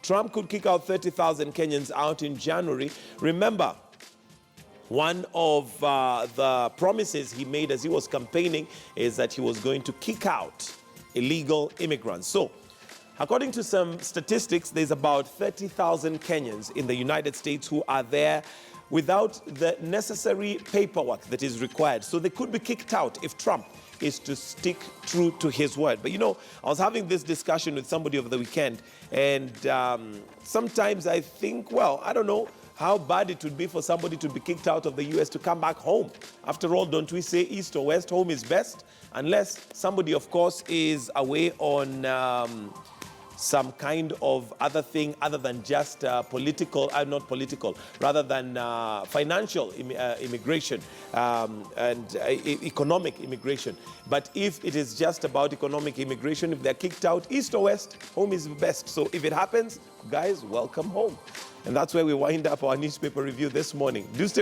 Trump could kick out 30,000 Kenyans out in January. Remember, one of the promises he made as he was campaigning is that he was going to kick out illegal immigrants. So, according to some statistics, there's about 30,000 Kenyans in the United States who are there without the necessary paperwork that is required. So they could be kicked out if Trump is to stick true to his word. But you know, I was having this discussion with somebody over the weekend, and sometimes I think, well, I don't know how bad it would be for somebody to be kicked out of the US to come back home. After all, don't we say east or west, home is best? Unless somebody, of course, is away on some kind of other thing other than just not political, rather than financial immigration and economic immigration. But if it is just about economic immigration, if they're kicked out, east or west, home is best. So if it happens, guys, welcome home. And that's where we wind up our newspaper review this morning. Do stay